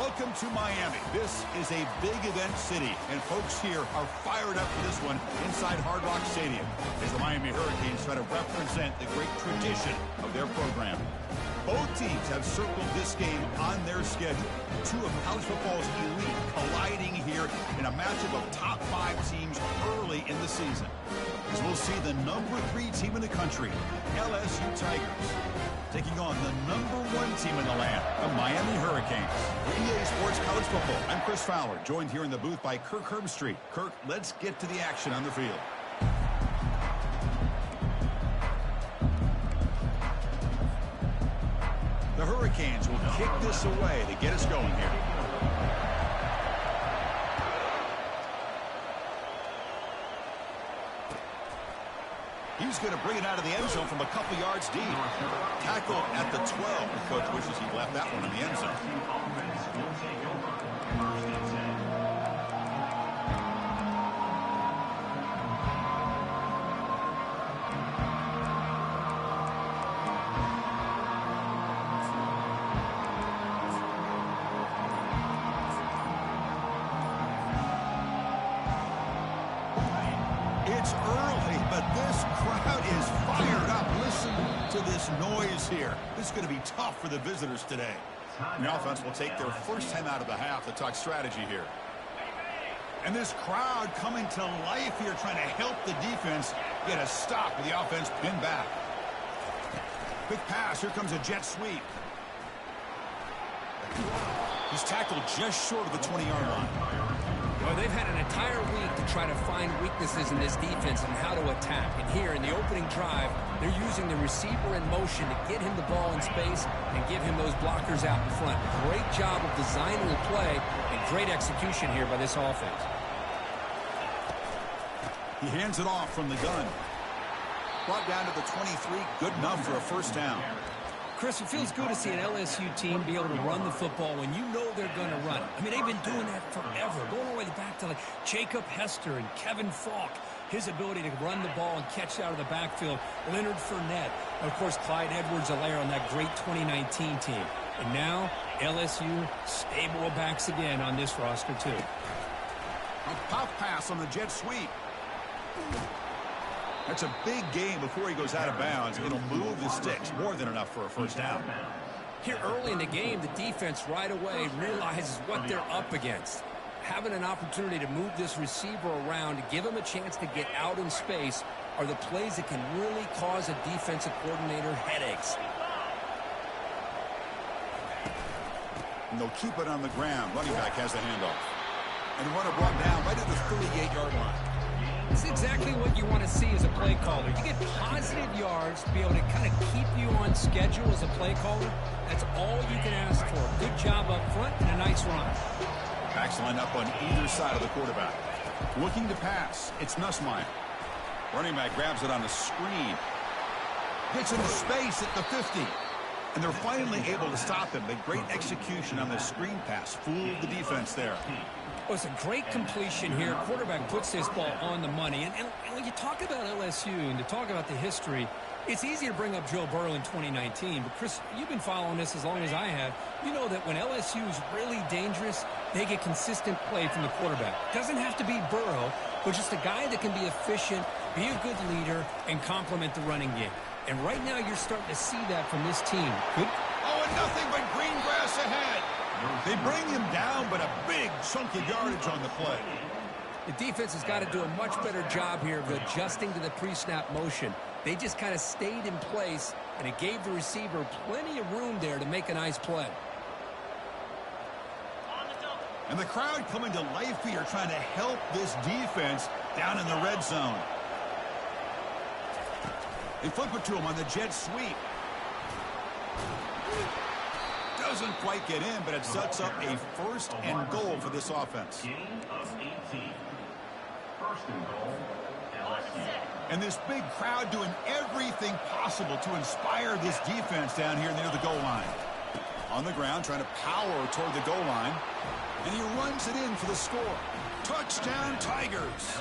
Welcome to Miami. This is a big event city, and folks here are fired up for this one inside Hard Rock Stadium as the Miami Hurricanes try to represent the great tradition of their program. Both teams have circled this game on their schedule. Two of college football's elite colliding here in a matchup of top 5 teams early in the season. As we'll see the number 3 team in the country, LSU Tigers, taking on the number 1 team in the land, the Miami Hurricanes. For EA Sports College Football, I'm Chris Fowler, joined here in the booth by Kirk Herbstreit. Kirk, let's get to the action on the field. The Hurricanes will kick this away to get us going here. He's going to bring it out of the end zone from a couple yards deep. Tackle at the 12. The coach wishes he left that one in the end zone. It's early, but this crowd is fired up. Listen to this noise here. This is going to be tough for the visitors today. The offense will take their first time out of the half to talk strategy here. And this crowd coming to life here, trying to help the defense get a stop with the offense pinned back. Quick pass. Here comes a jet sweep. He's tackled just short of the 20-yard line. Well, they've had an entire week to try to find weaknesses in this defense and how to attack. And here in the opening drive, they're using the receiver in motion to get him the ball in space and give him those blockers out in front. Great job of designing the play and great execution here by this offense. He hands it off from the gun. Brought down to the 23. Good enough for a first down. Chris, it feels good to see an LSU team be able to run the football when you know they're going to run. I mean, they've been doing that forever, going all the way back to like Jacob Hester and Kevin Falk. His ability to run the ball and catch out of the backfield. Leonard Fournette. And of course, Clyde Edwards-Helaire on that great 2019 team. And now, LSU stable of backs again on this roster, too. A puff pass on the jet sweep. That's a big game before he goes out of bounds. It'll move the sticks. More than enough for a first down. Here early in the game, the defense right away realizes what they're up against. Having an opportunity to move this receiver around to give him a chance to get out in space are the plays that can really cause a defensive coordinator headaches. And they'll keep it on the ground. Running back has the handoff. And the runner brought down right at the 38-yard line. This is exactly what you want to see as a play caller. You get positive yards to be able to kind of keep you on schedule as a play caller. That's all you can ask for. Good job up front and a nice run. Backs line up on either side of the quarterback. Looking to pass. It's Nussmeier. Running back grabs it on the screen. Gets into space at the 50. And they're finally able to stop him. The great execution on the screen pass fooled the defense there. Well, it's a great completion here. Quarterback puts this ball on the money. And when you talk about LSU and to talk about the history, it's easy to bring up Joe Burrow in 2019. But, Chris, you've been following this as long as I have. You know that when LSU is really dangerous, they get consistent play from the quarterback. Doesn't have to be Burrow, but just a guy that can be efficient, be a good leader, and complement the running game. And right now you're starting to see that from this team. Good. Oh, and nothing but green grass ahead. They bring him down, but a big chunk of yardage on the play. The defense has got to do a much better job here of adjusting to the pre-snap motion. They just kind of stayed in place, and it gave the receiver plenty of room there to make a nice play. And the crowd coming to life here, trying to help this defense down in the red zone. They flip it to him on the jet sweep. Doesn't quite get in, but it sets up a first and goal for this offense. Gain of 18. First and goal, LSU. And this big crowd doing everything possible to inspire this defense down here near the goal line. On the ground, trying to power toward the goal line. And he runs it in for the score. Touchdown, Tigers.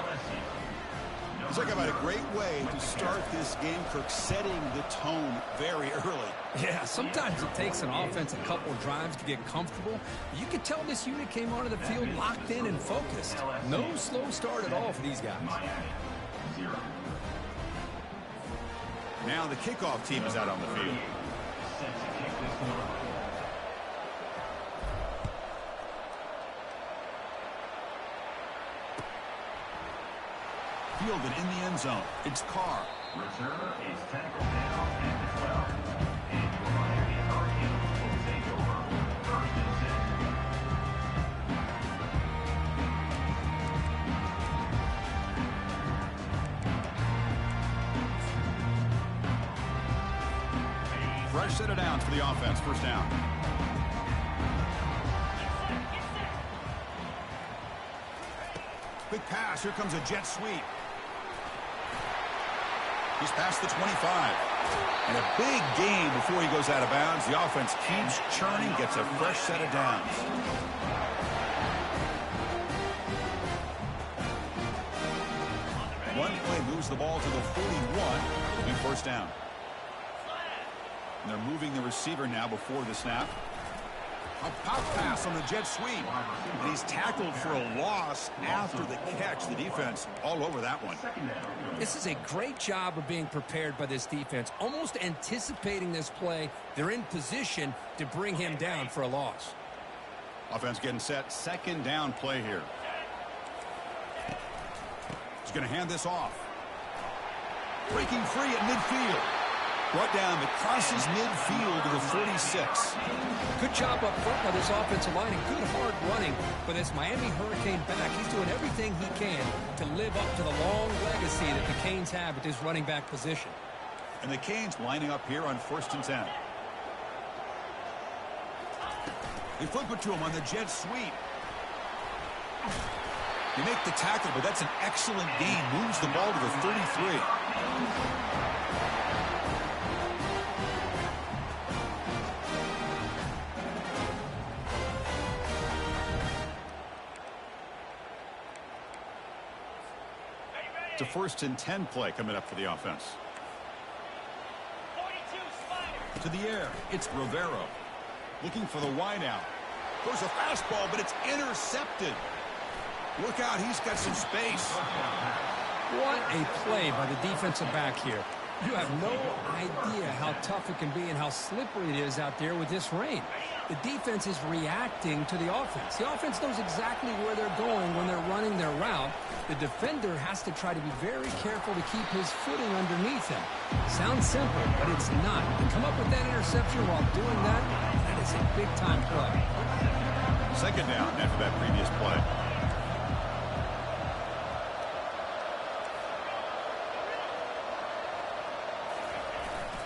Talk about a great way to start this game, Kirk, setting the tone very early. Yeah, sometimes it takes an offense a couple of drives to get comfortable. You could tell this unit came onto the field locked in and focused. No slow start at all for these guys. Now the kickoff team is out on the field. Fielded in the end zone. It's Carr. Returner is tackled down at the 12. And your Miami Hurricanes will take over 1st and 10. Fresh set of downs for the offense. 1st down. Quick pass. Here comes a jet sweep. He's past the 25. And a big gain before he goes out of bounds. The offense keeps churning, gets a fresh set of downs. One play moves the ball to the 41. It'll be 1st down. And they're moving the receiver now before the snap. A pop pass on the jet sweep. And he's tackled for a loss after the catch. The defense all over that one. This is a great job of being prepared by this defense. Almost anticipating this play. They're in position to bring him down for a loss. Offense getting set. 2nd down play here. He's going to hand this off. Breaking free at midfield. Brought down that crosses midfield to the 46. Good job up front by this offensive line and good hard running for this Miami Hurricane back. He's doing everything he can to live up to the long legacy that the Canes have at this running back position. And the Canes lining up here on 1st and 10. They flip it to him on the jet sweep. They make the tackle, but that's an excellent gain. Moves the ball to the 33. It's a 1st and 10 play coming up for the offense. To the air, it's Rivero. Looking for the wideout. Goes a fastball, but it's intercepted. Look out, he's got some space. What a play by the defensive back here. You have no idea how tough it can be and how slippery it is out there with this rain. The defense is reacting to the offense. The offense knows exactly where they're going when they're running their route. The defender has to try to be very careful to keep his footing underneath him. Sounds simple, but it's not. To come up with that interception while doing that, that is a big-time play. 2nd down after that previous play.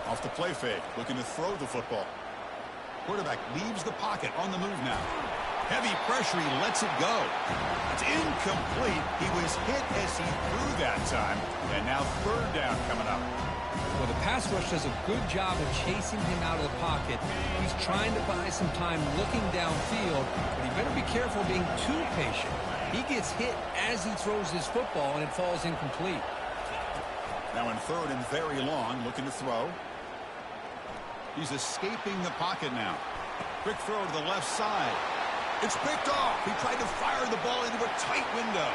Off the play fake, looking to throw the football. Quarterback leaves the pocket, on the move now. Heavy pressure, he lets it go. It's incomplete. He was hit as he threw that time. And now 3rd down coming up. Well, the pass rush does a good job of chasing him out of the pocket. He's trying to buy some time looking downfield, but he better be careful being too patient. He gets hit as he throws his football, and it falls incomplete. Now in 3rd and very long, looking to throw. He's escaping the pocket now. Quick throw to the left side. It's picked off. He tried to fire the ball into a tight window.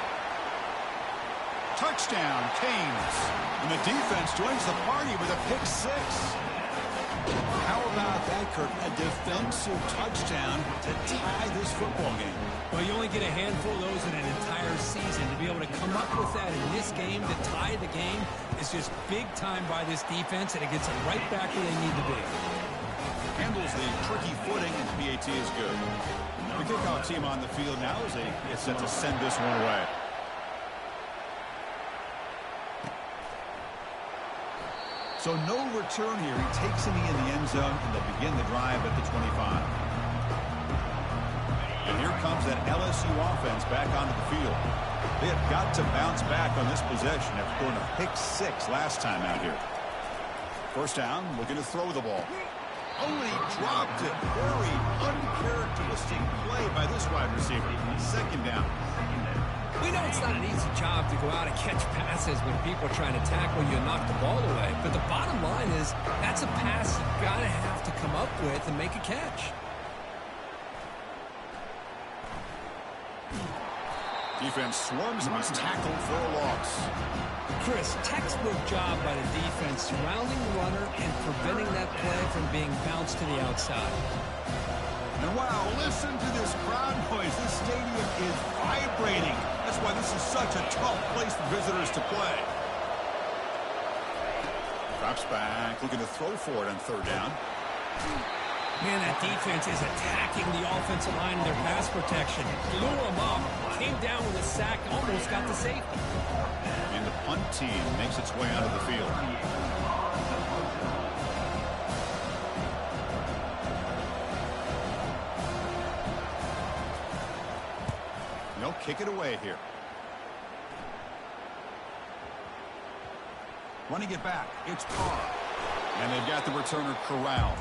Touchdown, Canes. And the defense joins the party with a pick 6. How about that, Kirk? A defensive touchdown to tie this football game. Well, you only get a handful of those in an entire season. To be able to come up with that in this game, to tie the game, is just big time by this defense, and it gets them right back where they need to be. Handles the tricky footing, and PAT is good. The kickoff team on the field now as they get set to send this one away. So no return here. He takes it in the end zone, and they'll begin the drive at the 25. And here comes that LSU offense back onto the field. They have got to bounce back on this possession after going a pick 6 last time out here. 1st down, looking to throw the ball. Only dropped it. Very uncharacteristic play by this wide receiver. 2nd down. We know it's not an easy job to go out and catch passes when people are trying to tackle you and knock the ball away. But the bottom line is that's a pass you got to have to come up with and make a catch. Defense swarms him. He's tackled for a loss. Chris, textbook job by the defense surrounding the runner and preventing that play from being bounced to the outside. And wow, listen to this crowd noise. This stadium is vibrating. That's why this is such a tough place for visitors to play. Drops back, looking to throw for it on third down. Man, that defense is attacking the offensive line in their pass protection. Blew them up, came down with a sack, almost got the safety. And the punt team makes its way onto the field. They'll kick it away here. Running it back, it's Carr. And they've got the returner corralled.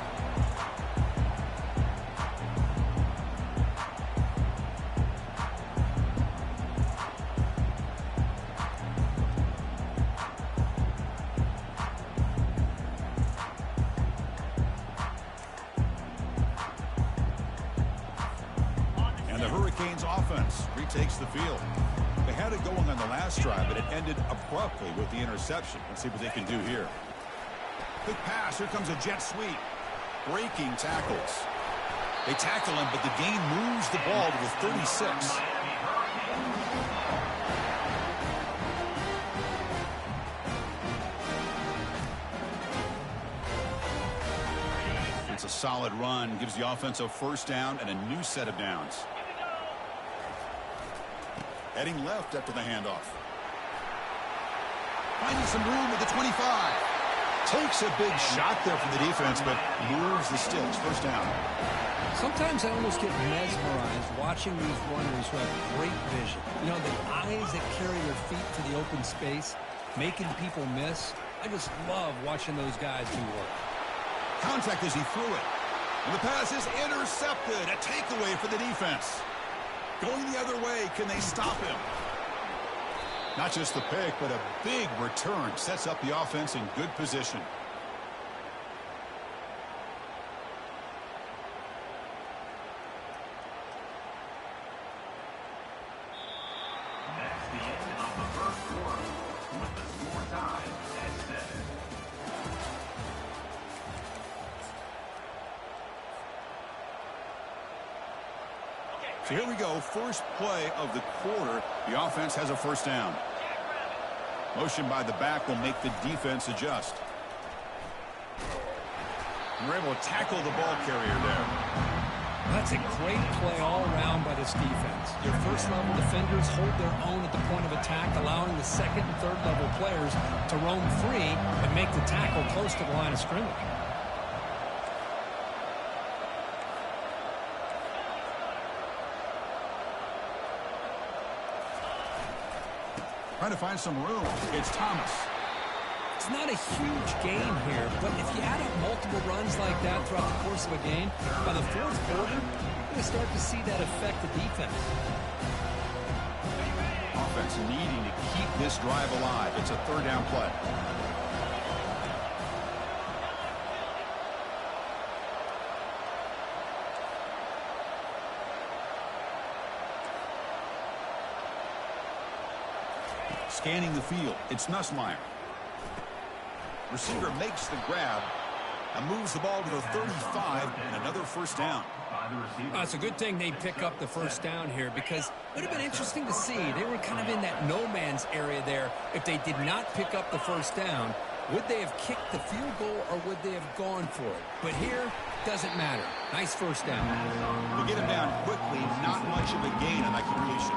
Takes the field. They had it going on the last drive, but it ended abruptly with the interception. Let's see what they can do here. Quick pass. Here comes a jet sweep. Breaking tackles. They tackle him, but the gain moves the ball to the 36. It's a solid run. Gives the offense a first down and a new set of downs. Heading left after the handoff. Finding some room at the 25. Takes a big shot there from the defense, but moves the sticks. First down. Sometimes I almost get mesmerized watching these runners who have great vision. You know, the eyes that carry their feet to the open space, making people miss. I just love watching those guys do work. Contact as he threw it. And the pass is intercepted. A takeaway for the defense. Going the other way, can they stop him? Not just the pick, but a big return sets up the offense in good position. That's the end of the first quarter, with the score tied at 7. So here we go, first play of the quarter. The offense has a first down. Motion by the back will make the defense adjust. And we're able to tackle the ball carrier there. That's a great play all around by this defense. Your first-level defenders hold their own at the point of attack, allowing the second and third-level players to roam free and make the tackle close to the line of scrimmage. Trying to find some room. It's Thomas. It's not a huge gain here, but if you add up multiple runs like that throughout the course of a game, by the fourth quarter, you're going to start to see that affect the defense. Offense needing to keep this drive alive. It's a third down play. Scanning the field, it's Nussmeier. Receiver makes the grab and moves the ball to the 35 and another first down. It's a good thing they pick up the first down here because it would have been interesting to see. They were kind of in that no man's area there. If they did not pick up the first down, would they have kicked the field goal or would they have gone for it? But here, doesn't matter. Nice first down. They get him down quickly, not much of a gain on that completion.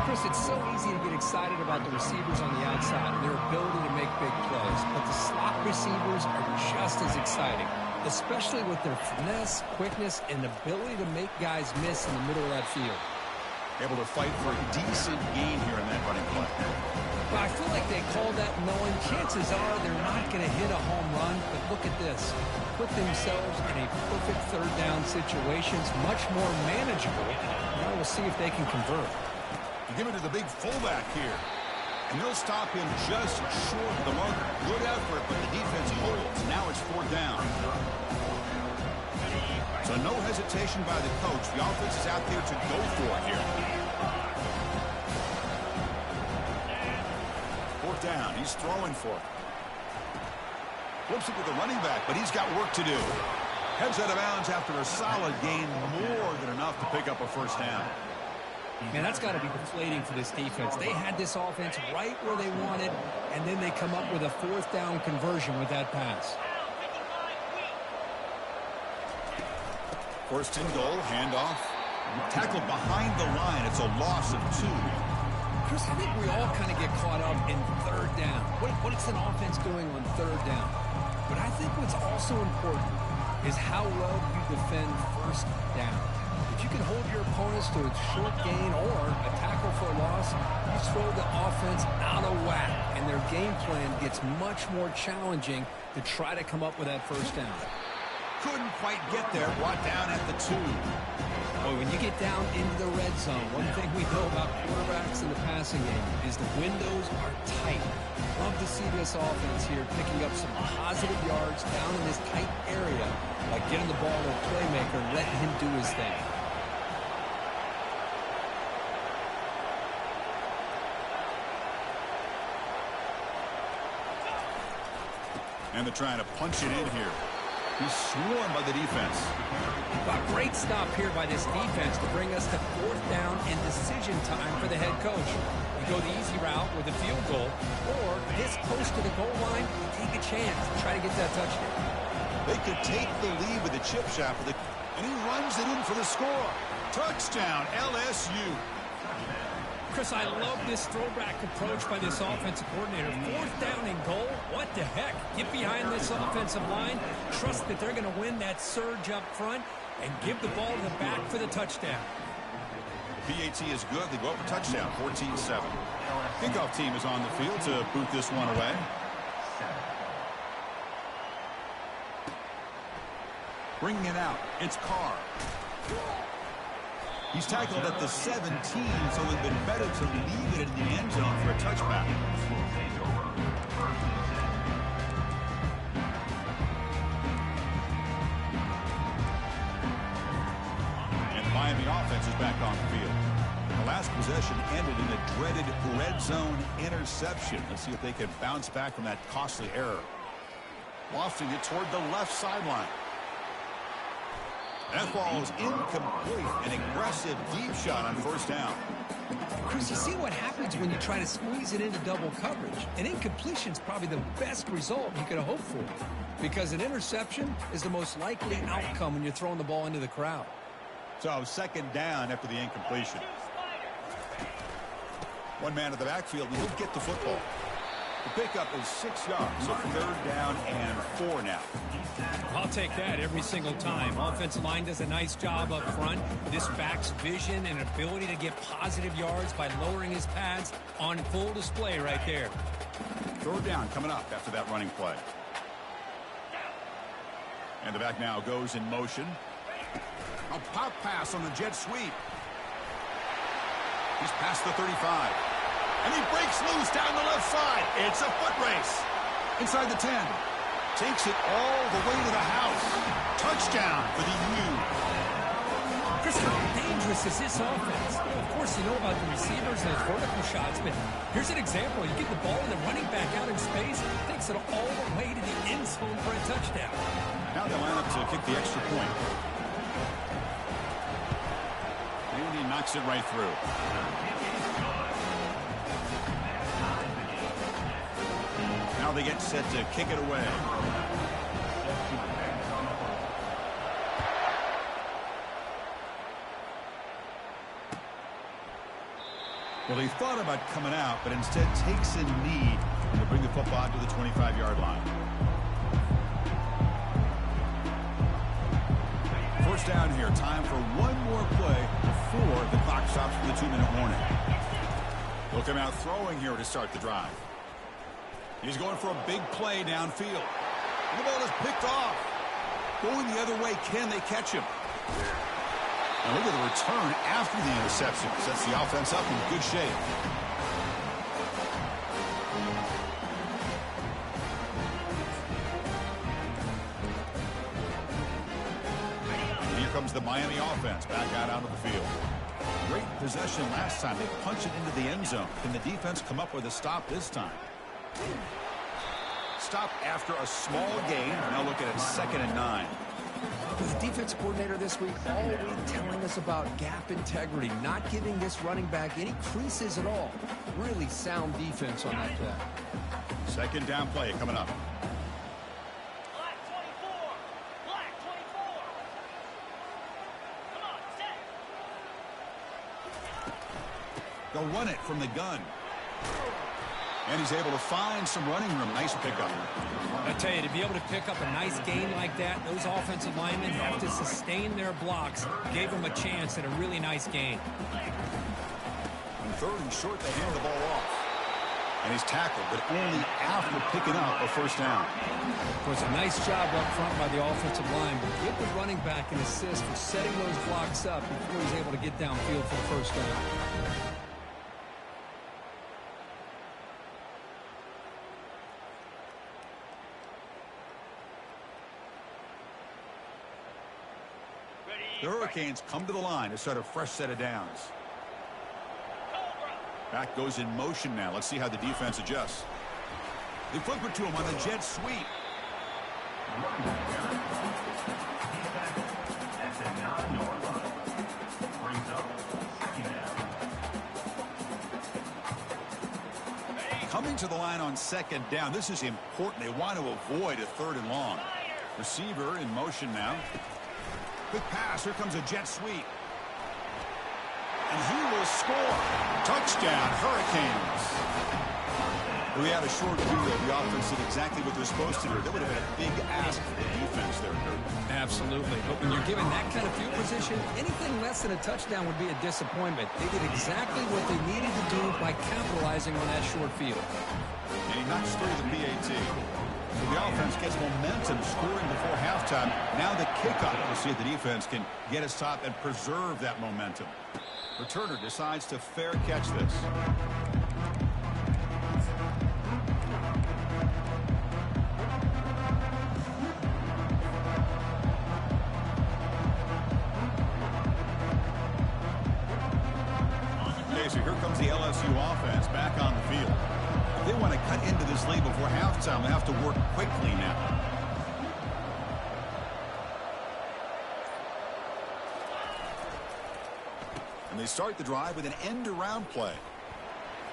Chris, it's so easy to get excited about the receivers on the outside and their ability to make big plays, but the slot receivers are just as exciting, especially with their finesse, quickness, and ability to make guys miss in the middle of that field. Able to fight for a decent gain here in that running play. But I feel like they call that knowing chances are they're not going to hit a home run, but look at this. Put themselves in a perfect third down situation, much more manageable. Now we'll see if they can convert. You give it to the big fullback here. And they'll stop him just short of the marker. Good effort, but the defense holds. Now it's 4th down. So no hesitation by the coach. The offense is out there to go for it here. 4th down. He's throwing for it. Flips it to the running back, but he's got work to do. Heads out of bounds after a solid gain, more than enough to pick up a 1st down. Man, that's got to be deflating for this defense. They had this offense right where they wanted, and then they come up with a 4th down conversion with that pass. 1st and goal, handoff. Tackled behind the line. It's a loss of 2. Chris, I think we all kind of get caught up in 3rd down. What is an offense doing on 3rd down? But I think what's also important is how well you defend 1st down. If you can hold your opponents to a short gain or a tackle for a loss, you throw the offense out of whack, and their game plan gets much more challenging to try to come up with that 1st down. Couldn't quite get there. Brought down at the 2. Boy, when you get down into the red zone, one thing we know about quarterbacks in the passing game is the windows are tight. Love to see this offense here picking up some positive yards down in this tight area by getting the ball to a playmaker and letting him do his thing. And they're trying to punch it in here. He's swarmed by the defense. A great stop here by this defense to bring us to 4th down and decision time for the head coach. You go the easy route with a field goal, or this close to the goal line, you take a chance to try to get that touchdown. They could take the lead with a chip shot, and he runs it in for the score. Touchdown, LSU. Chris, I love this throwback approach by this offensive coordinator. 4th down and goal, what the heck? Get behind this offensive line, trust that they're going to win that surge up front, and give the ball to the back for the touchdown. PAT is good. They go up for touchdown, 14-7. Kickoff team is on the field to boot this one away. Bringing it out, it's Carr. He's tackled at the 17, so it would have been better to leave it in the end zone for a touchback. And the Miami offense is back on the field. The last possession ended in a dreaded red zone interception. Let's see if they can bounce back from that costly error. Lofting it toward the left sideline. That ball is incomplete. An aggressive deep shot on 1st down. Chris, you see what happens when you try to squeeze it into double coverage. An incompletion is probably the best result you could hope for, because an interception is the most likely outcome when you're throwing the ball into the crowd. So 2nd down after the incompletion. One man at the backfield, and he'll get the football. The pickup is 6 yards, so 3rd down and 4 now. I'll take that every single time. Offensive line does a nice job up front. This back's vision and ability to get positive yards by lowering his pads on full display right there. 3rd down coming up after that running play. And the back now goes in motion. A pop pass on the jet sweep. He's past the 35. And he breaks loose down the left side. It's a foot race. Inside the 10. Takes it all the way to the house. Touchdown for the U. Chris, how dangerous is this offense? Of course, you know about the receivers and those vertical shots, but here's an example. You get the ball and the running back out in space, takes it all the way to the end zone for a touchdown. Now they line up to kick the extra point. And he knocks it right through. Now they get set to kick it away. Well, he thought about coming out, but instead takes a knee to bring the football to the 25-yard line. 1st down here. Time for one more play before the clock stops for the 2-minute warning. He'll come out throwing here to start the drive. He's going for a big play downfield. And the ball is picked off. Going the other way, can they catch him? And look at the return after the interception. Sets the offense up in good shape. And here comes the Miami offense back out onto the field. Great possession last time. They punched it into the end zone. Can the defense come up with a stop this time? Stop after a small gain. Now looking at 2nd and 9. The defense coordinator this week always telling us about gap integrity, not giving this running back any creases at all. Really sound defense on that play. 2nd down play coming up. Black 24. Black 24. Come on, set. They'll run it from the gun. And he's able to find some running room. Nice pickup. I tell you, to be able to pick up a nice gain like that, those offensive linemen have to sustain their blocks. Gave them a chance at a really nice gain. On 3rd and short, they hand the ball off. And he's tackled, but only after picking up a 1st down. It was a nice job up front by the offensive line, but give the running back an assist for setting those blocks up before he's able to get downfield for the 1st down. The Hurricanes come to the line to start a fresh set of downs. Back goes in motion now. Let's see how the defense adjusts. They flip it to him on the jet sweep. Coming to the line on 2nd down. This is important. They want to avoid a 3rd and long. Receiver in motion now. Quick pass. Here comes a jet sweep. And he will score. Touchdown, Hurricanes. We had a short video. The offense did exactly what they're supposed to do. That would have been a big ask for the defense there, Kurt. Absolutely. But when you're given that kind of field position, anything less than a touchdown would be a disappointment. They did exactly what they needed to do by capitalizing on that short field. And he knocks through the PAT. So the offense gets momentum, scoring before halftime. Now the kickoff. We'll see if the defense can get a stop and preserve that momentum. Returner decides to fair catch this. Okay, so here comes the LSU offense back on the field. If they want to cut into this lead before halftime, they have to work quickly now. And they start the drive with an end-around play.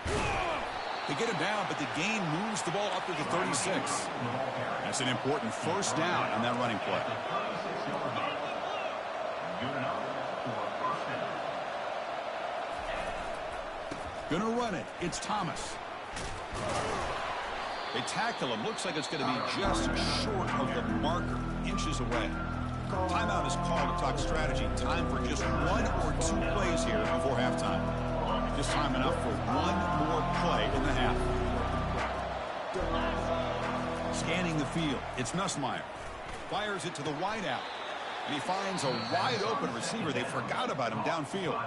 They get him down, but the gain moves the ball up to the 36. That's an important 1st down on that running play. Gonna run it. It's Thomas. They tackle him. Looks like it's going to be just short of the marker, inches away. Timeout is called to talk strategy. Time for just 1 or 2 plays here before halftime. Just time enough for 1 more play in the half. Scanning the field. It's Nussmeier. Fires it to the wideout. And he finds a wide-open receiver. They forgot about him downfield.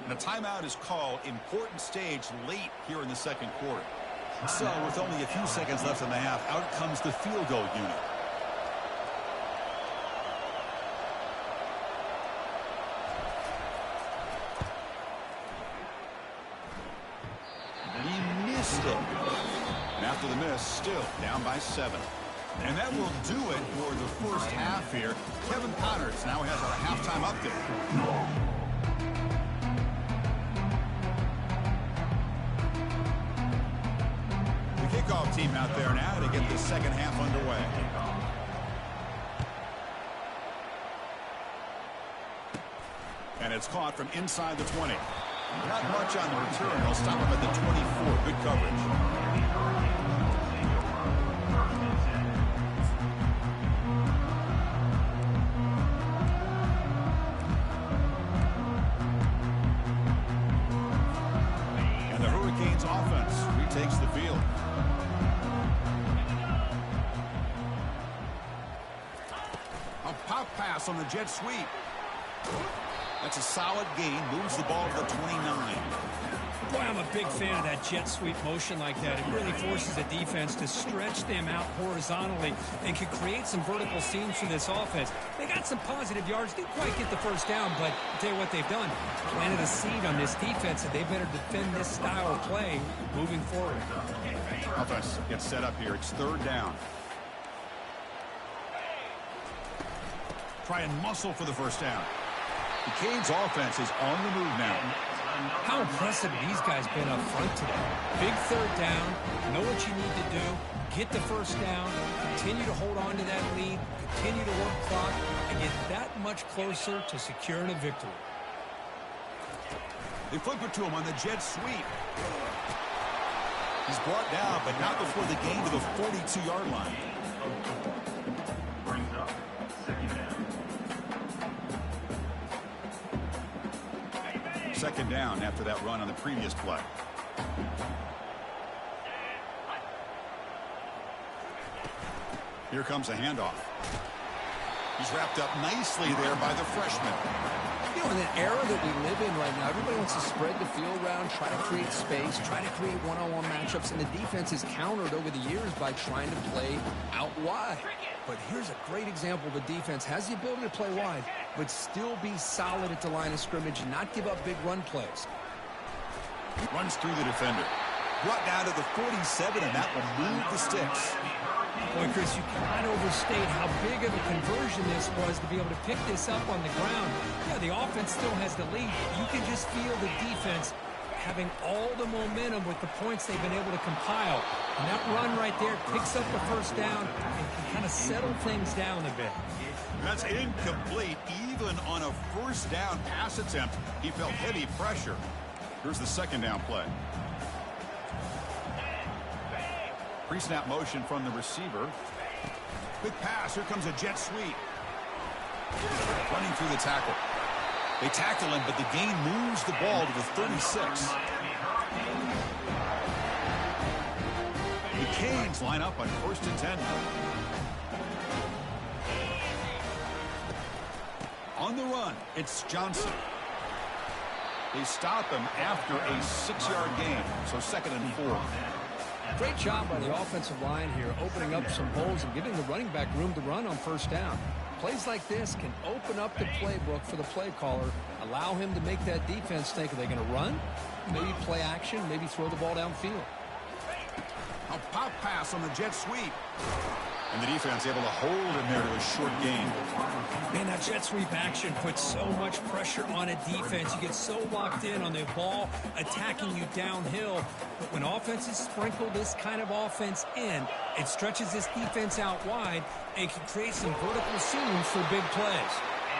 And a timeout is called. Important stage late here in the 2nd quarter. So, with only a few seconds left in the half, out comes the field goal unit. He missed it. And after the miss, still down by 7. And that will do it for the 1st half here. Kevin Connors now has our halftime update. Kickoff team out there now to get the 2nd half underway. And it's caught from inside the 20. Not much on the return. They'll stop him at the 24. Good coverage. And the Hurricanes offense retakes the field. Pop pass on the jet sweep. That's a solid gain. Moves the ball to the 29. Boy, I'm a big fan of that jet sweep motion like that. It really forces the defense to stretch them out horizontally and can create some vertical seams for this offense. They got some positive yards. Didn't quite get the first down, but I'll tell you what they've done. Planted a seed on this defense, and they better defend this style of play moving forward. Offense gets set up here. It's third down. Try and muscle for the first down. The Canes offense is on the move now. How impressive these guys been up front today. Big third down, know what you need to do, get the first down, continue to hold on to that lead, continue to work clock, and get that much closer to securing a victory. They flip it to him on the jet sweep. He's brought down, but not before the gain to the 42-yard line. Brings up second down. Second down after that run on the previous play. Here comes a handoff. He's wrapped up nicely there by the freshman. You know, in the era that we live in right now, everybody wants to spread the field around, try to create space, try to create one-on-one matchups, and the defense is countered over the years by trying to play out wide. But here's a great example. The defense has the ability to play wide, but still be solid at the line of scrimmage and not give up big run plays. Runs through the defender. Brought down to the 47, and that will move the sticks. Boy, Chris, you cannot overstate how big of a conversion this was to be able to pick this up on the ground. Yeah, the offense still has the lead. You can just feel the defense having all the momentum with the points they've been able to compile. And that run right there picks up the first down and can kind of settle things down a bit. That's incomplete. Even on a first down pass attempt, he felt heavy pressure. Here's the second down play. Pre-snap motion from the receiver. Quick pass. Here comes a jet sweep. Running through the tackle. They tackle him, but the gain moves the ball to the 36. The Canes line up on 1st and 10. On the run, it's Johnson. They stop him after a 6-yard gain, so 2nd and 4. Great job by the offensive line here, opening up some holes and giving the running back room to run on first down. Plays like this can open up the playbook for the play caller, allow him to make that defense think, are they going to run? Maybe play action, maybe throw the ball downfield. A pop pass on the jet sweep. And the defense able to hold him there to a short gain. Man, that jet sweep action puts so much pressure on a defense. You get so locked in on the ball attacking you downhill. But when offenses sprinkle this kind of offense in, it stretches this defense out wide and can create some vertical seams for big plays.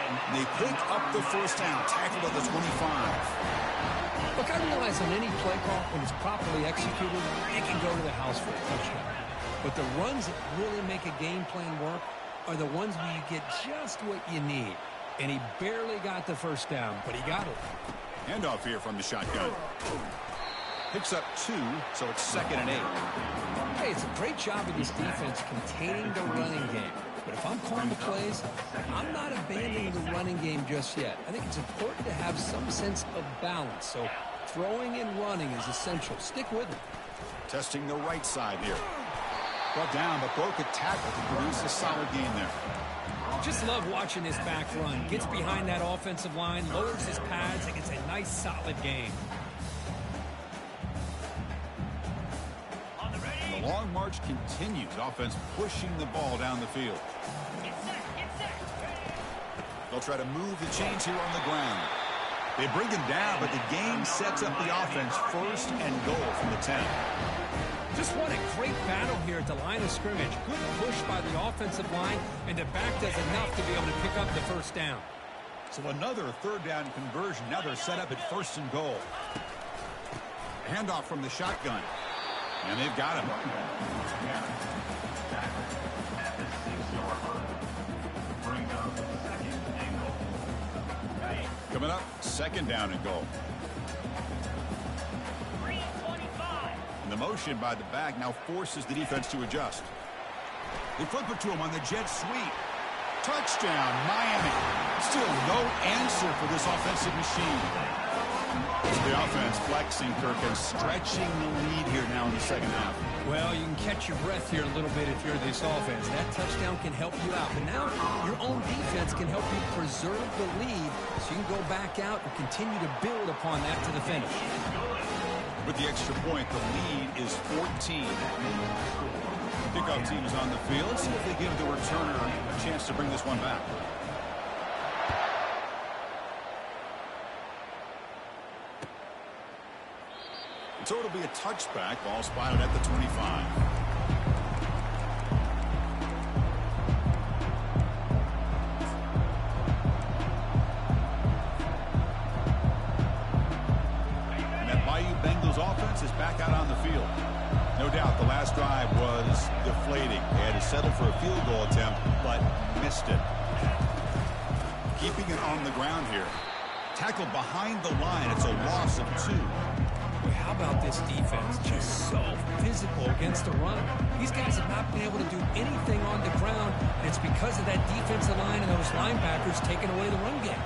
And they pick up the first down, tackled at the 25. Look, I realize on any play call, when it's properly executed, it can go to the house for a touchdown. But the runs that really make a game plan work are the ones where you get just what you need. And he barely got the first down, but he got it. Handoff here from the shotgun. Picks up 2, so it's 2nd and 8. Hey, it's a great job of this defense containing the running game. But if I'm calling the plays, I'm not abandoning the running game just yet. I think it's important to have some sense of balance. So throwing and running is essential. Stick with it. Testing the right side here. Brought down, but broke a tackle to produce a solid gain there. Just love watching this back run. Gets behind that offensive line, lowers his pads, and gets a nice solid gain. The long march continues. Offense pushing the ball down the field. They'll try to move the chains here on the ground. They bring him down, but the gain sets up the offense 1st and goal from the 10. Just what a great battle here at the line of scrimmage. Good push by the offensive line, and the back does enough to be able to pick up the first down. So another 3rd down conversion. Now they're set up at 1st and goal. Handoff from the shotgun. And they've got him. Coming up, 2nd down and goal. And the motion by the back now forces the defense to adjust. They flip it to him on the jet sweep. Touchdown, Miami. Still no answer for this offensive machine. So the offense flexing, Kirk, and stretching the lead here now in the second half. Well, you can catch your breath here a little bit if you're this offense. That touchdown can help you out. But now your own defense can help you preserve the lead so you can go back out and continue to build upon that to the finish. With the extra point, the lead is 14. Kickoff team is on the field. Let's see if they give the returner a chance to bring this one back. So it'll be a touchback. Ball spotted at the 25. And that Bayou Bengals offense is back out on the field. No doubt the last drive was deflating. They had to settle for a field goal attempt, but missed it. Keeping it on the ground here. Tackled behind the line. It's a loss of 2. How about this defense? Just so physical against the run. These guys have not been able to do anything on the ground, and it's because of that defensive line and those linebackers taking away the run game.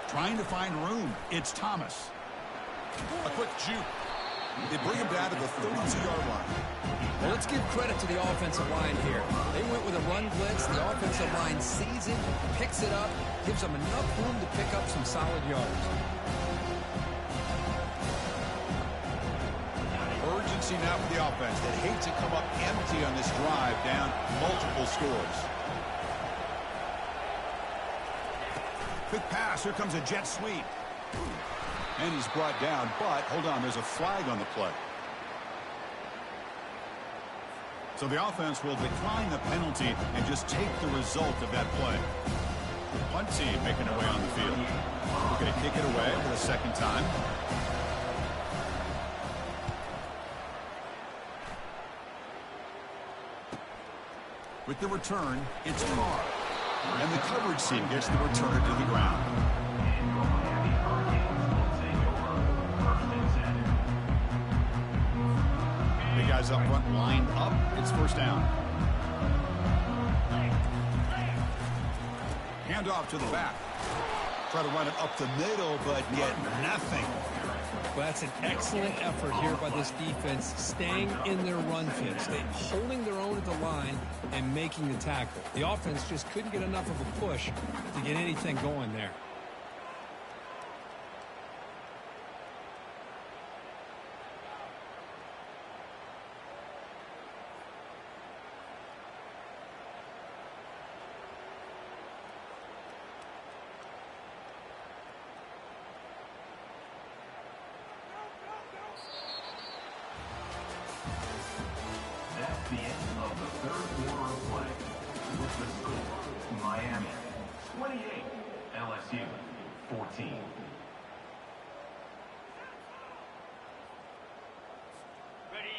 Trying to find room. It's Thomas. A quick juke. They bring him down to the 32-yard line. Well, let's give credit to the offensive line here. They went with a run blitz. The offensive line sees it, picks it up, gives them enough room to pick up some solid yards. Urgency now for the offense. They'd hate to come up empty on this drive, down multiple scores. Quick pass. Here comes a jet sweep. And he's brought down, but hold on, there's a flag on the play. So the offense will decline the penalty and just take the result of that play. Punt team making their way on the field. We're going to kick it away for the second time. With the return, it's Carr. And the coverage team gets the returner to the ground. The guys up front lined up. It's first down. Hand off to the back. Try to run it up the middle, but get nothing. Well, that's an excellent effort here by this defense, staying in their run fits, holding their own at the line and making the tackle. The offense just couldn't get enough of a push to get anything going there. The end of the third quarter of play. With the score, Miami 28, LSU 14.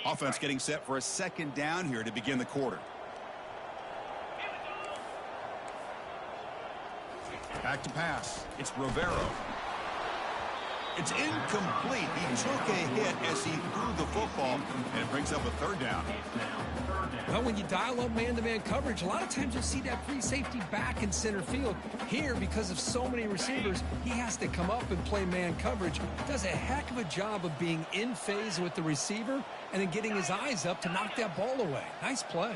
Offense getting set for a second down here to begin the quarter. Back to pass. It's Rivero. It's incomplete. He took a hit as he threw the football, and it brings up a third down. Well, when you dial up man-to-man coverage, a lot of times you'll see that free safety back in center field. Here, because of so many receivers, he has to come up and play man coverage. Does a heck of a job of being in phase with the receiver and then getting his eyes up to knock that ball away. Nice play.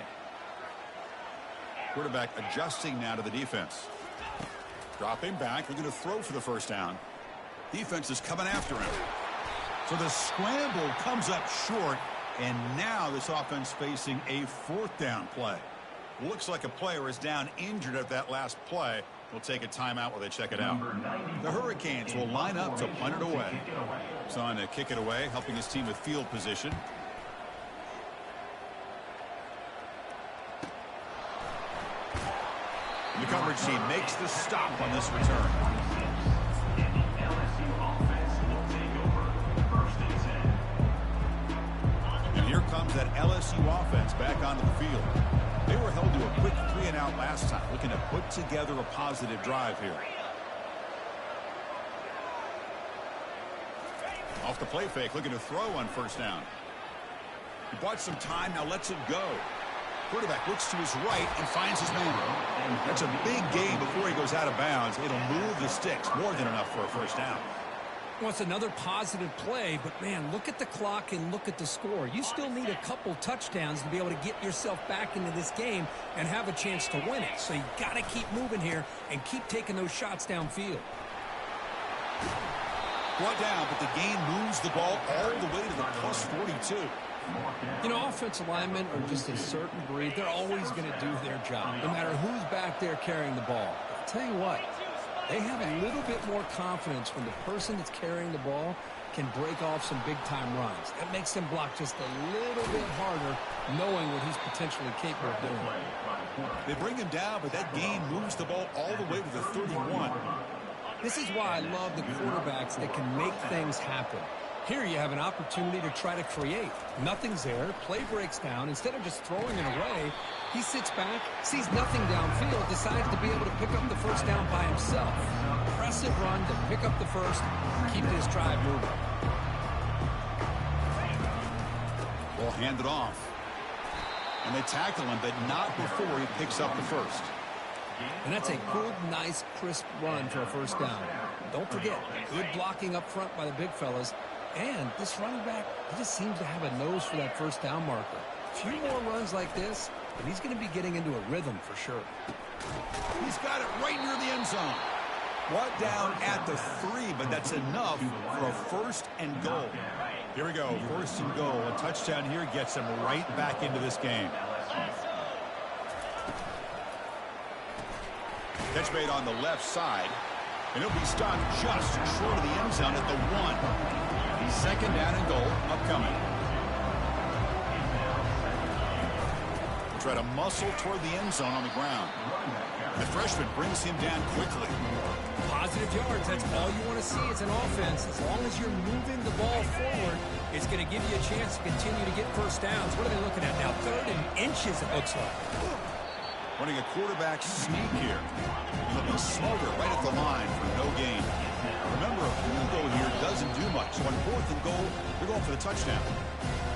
Quarterback adjusting now to the defense. Dropping back. We're going to throw for the first down. Defense is coming after him. So the scramble comes up short, and now this offense facing a fourth down play. Looks like a player is down injured at that last play. We'll take a timeout while they check it out. The Hurricanes will line up to punt it away. So on to kick it away, helping his team with field position. The coverage team makes the stop on this return. And here comes that LSU offense back onto the field. They were held to a quick 3-and-out last time, looking to put together a positive drive here. Off the play fake, looking to throw on first down. He bought some time, now lets it go. Quarterback looks to his right and finds his man. That's a big gain before he goes out of bounds. It'll move the sticks, more than enough for a first down. Well, it's another positive play, but, man, look at the clock and look at the score. You still need a couple touchdowns to be able to get yourself back into this game and have a chance to win it. So you got to keep moving here and keep taking those shots downfield. Brought down, but the gain moves the ball all the way to the plus 42. You know, offensive linemen are just a certain breed. They're always going to do their job, no matter who's back there carrying the ball. I'll tell you what, they have a little bit more confidence when the person that's carrying the ball can break off some big-time runs. That makes them block just a little bit harder, knowing what he's potentially capable of doing. They bring him down, but that gain moves the ball all the way to the 31. This is why I love the quarterbacks that can make things happen. Here you have an opportunity to try to create. Nothing's there. Play breaks down. Instead of just throwing it away, he sits back, sees nothing downfield, decides to be able to pick up the first down by himself. Impressive run to pick up the first, keep this drive moving. Ball handed off. And they tackle him, but not before he picks up the first. And that's a good, nice, crisp run for a first down. Don't forget, good blocking up front by the big fellas. And this running back, he just seems to have a nose for that first down marker. A few more runs like this, and he's going to be getting into a rhythm for sure. He's got it right near the end zone. Brought down at the 3, but that's enough for a first and goal. Here we go, first and goal. A touchdown here gets him right back into this game. Catch made on the left side, and he'll be stopped just short of the end zone at the 1. Second down and goal upcoming. Try to muscle toward the end zone on the ground. The freshman brings him down quickly. Positive yards, that's all you want to see as an offense. As long as you're moving the ball forward, it's going to give you a chance to continue to get first downs. What are they looking at now? 3rd and inches, it looks like. Running a quarterback sneak here. He'll be smothered right at the line for no gain. Remember, a field goal here doesn't do much. So on 4th and goal, they're going for the touchdown.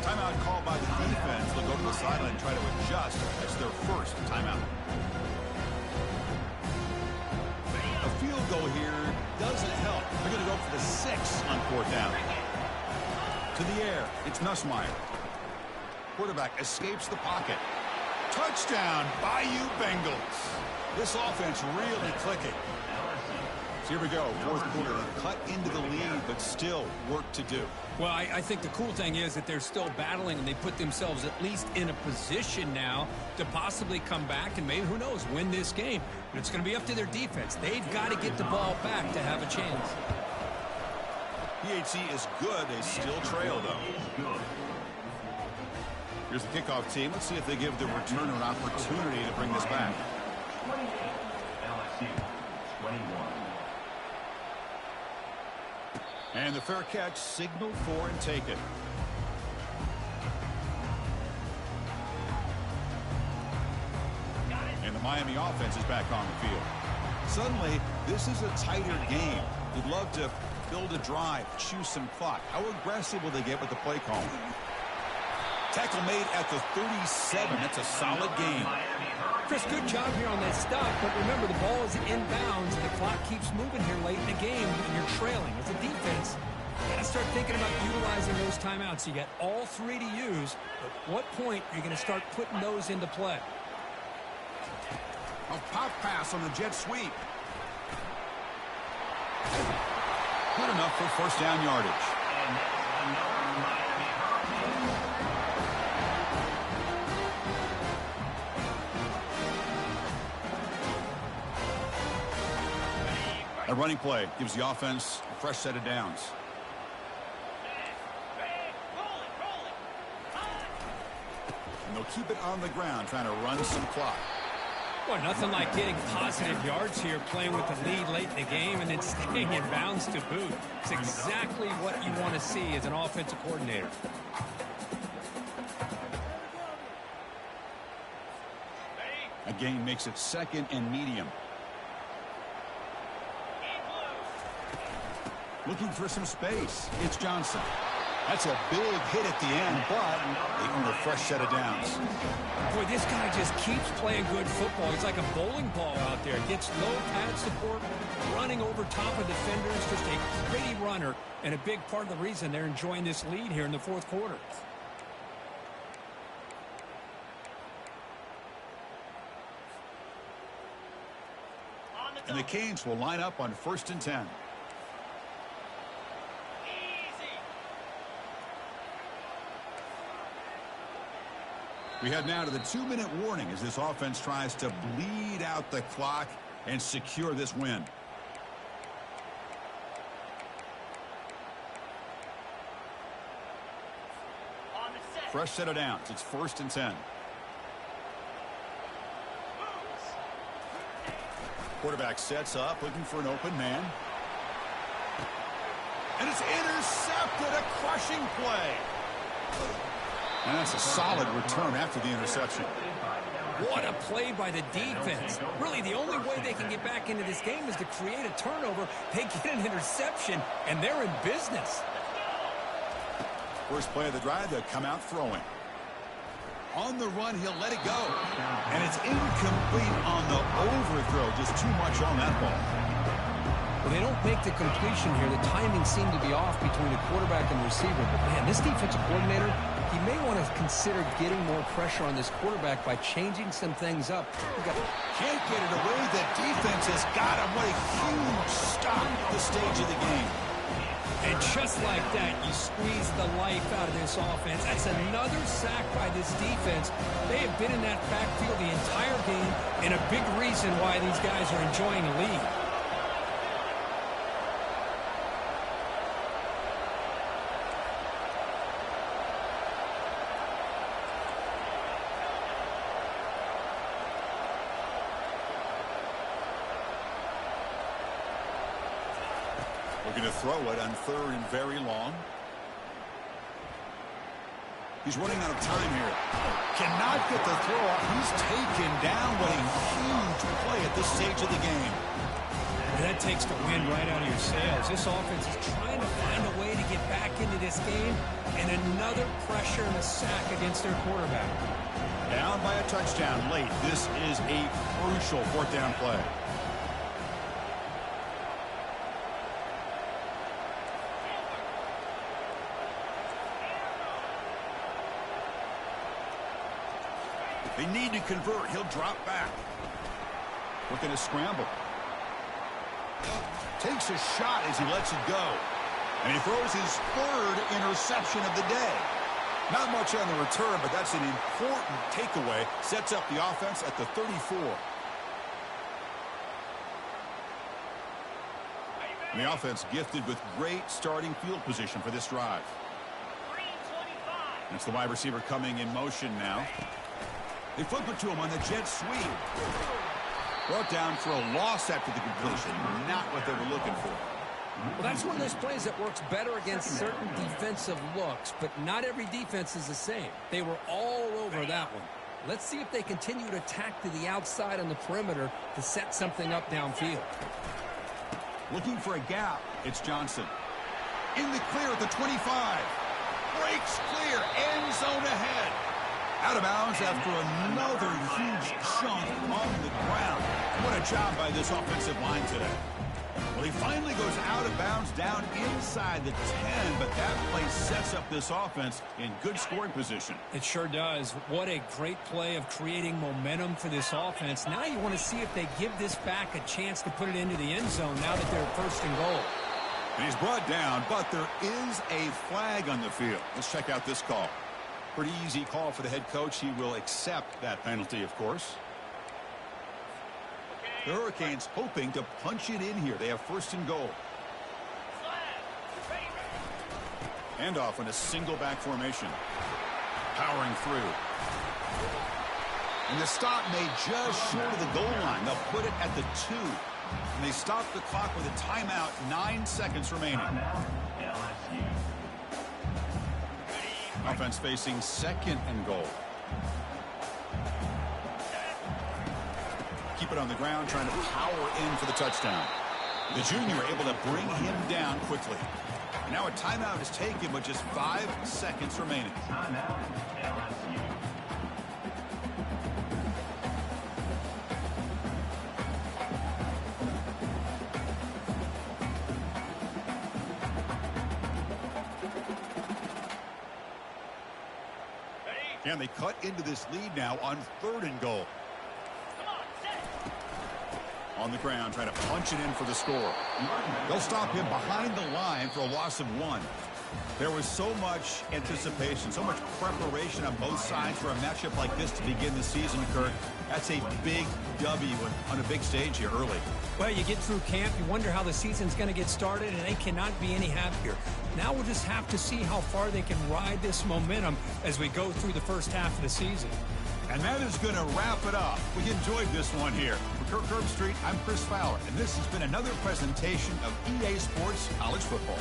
Timeout called by the defense. They'll go to the sideline and try to adjust. That's their first timeout. A field goal here doesn't help. They're going to go for the 6 on 4th down. To the air, it's Nussmeier. Quarterback escapes the pocket. Touchdown, Bayou Bengals. This offense really clicking. So here we go, 4th quarter. They cut into the lead, but still work to do. Well, I think the cool thing is that they're still battling, and they put themselves at least in a position now to possibly come back and maybe, who knows, win this game. But it's going to be up to their defense. They've got to get the ball back to have a chance. PHC is good. They still trail, though. Here's the kickoff team. Let's see if they give the returner an opportunity to bring this back. 28, LSU, 21. And the fair catch, signal for and take it. And the Miami offense is back on the field. Suddenly, this is a tighter game. You'd love to build a drive, choose some clock. How aggressive will they get with the play call? Tackle made at the 37. That's a solid game. Chris, good job here on that stop, but remember, the ball is inbounds, and the clock keeps moving here late in the game, and you're trailing. As a defense, you got to start thinking about utilizing those timeouts. You got all 3 to use, but at what point are you going to start putting those into play? A pop pass on the jet sweep. Good enough for first down yardage. A running play gives the offense a fresh set of downs. And they'll keep it on the ground, trying to run some clock. Boy, nothing like getting positive yards here, playing with the lead late in the game, and then staying in bounds to boot. It's exactly what you want to see as an offensive coordinator. A gain makes it 2nd and medium. Looking for some space. It's Johnson. That's a big hit at the end, but they earn a fresh set of downs. Boy, this guy just keeps playing good football. He's like a bowling ball out there. Gets low pad support, running over top of defenders. Just a pretty runner, and a big part of the reason they're enjoying this lead here in the fourth quarter. And the Canes will line up on 1st and 10. We head now to the 2-minute warning as this offense tries to bleed out the clock and secure this win. Fresh set of downs. It's 1st and 10. Quarterback sets up, looking for an open man. And it's intercepted, a crushing play. And that's a solid return after the interception. What a play by the defense. Really, the only way they can get back into this game is to create a turnover. They get an interception, and they're in business. First play of the drive, they'll come out throwing. On the run, he'll let it go. And it's incomplete on the overthrow. Just too much on that ball. Well, they don't make the completion here. The timing seemed to be off between the quarterback and the receiver. But, man, this defensive coordinator, he may want to consider getting more pressure on this quarterback by changing some things up. Can't get it away. The defense has got him. What a huge stop at the stage of the game. And just like that, you squeeze the life out of this offense. That's another sack by this defense. They have been in that backfield the entire game, and a big reason why these guys are enjoying a lead. Looking to throw it on 3rd and very long. He's running out of time here. Cannot get the throw off. He's taken down. What a huge play at this stage of the game. And that takes the wind right out of your sails. This offense is trying to find a way to get back into this game, and another pressure and a sack against their quarterback. Down by a touchdown late. This is a crucial 4th down play. They need to convert. He'll drop back. Looking to scramble. Takes a shot as he lets it go. And he throws his 3rd interception of the day. Not much on the return, but that's an important takeaway. Sets up the offense at the 34. And the offense gifted with great starting field position for this drive. It's the wide receiver coming in motion now. They flip it to him on the jet sweep. Brought down for a loss after the completion. Not what they were looking for. Well, that's one of those plays that works better against certain defensive looks, but not every defense is the same. They were all over that one. Let's see if they continue to attack to the outside on the perimeter to set something up downfield. Looking for a gap. It's Johnson. In the clear at the 25. Breaks clear. End zone ahead. Out of bounds after another huge chunk on the ground. What a job by this offensive line today. Well, he finally goes out of bounds down inside the 10, but that play sets up this offense in good scoring position. It sure does. What a great play of creating momentum for this offense. Now you want to see if they give this back a chance to put it into the end zone now that they're 1st and goal. And he's brought down, but there is a flag on the field. Let's check out this call. Pretty easy call for the head coach. He will accept that penalty, of course. The Hurricanes hoping to punch it in here. They have 1st and goal. Handoff in a single back formation. Powering through. And the stop made just short of the goal line. They'll put it at the 2. And they stop the clock with a timeout. 9 seconds remaining. Offense facing 2nd and goal. Keep it on the ground, trying to power in for the touchdown. The junior able to bring him down quickly. And now a timeout is taken with just 5 seconds remaining. Timeout, LSU. Can they cut into this lead now on 3rd and goal? On the ground, trying to punch it in for the score. They'll stop him behind the line for a loss of 1. There was so much anticipation, so much preparation on both sides for a matchup like this to begin the season, Kurt. That's a big W on a big stage here early. Well, you get through camp, you wonder how the season's going to get started, and they cannot be any happier. Now we'll just have to see how far they can ride this momentum as we go through the first half of the season. And that is going to wrap it up. We enjoyed this one here. For Kirk Herbstreit, I'm Chris Fowler, and this has been another presentation of EA Sports College Football.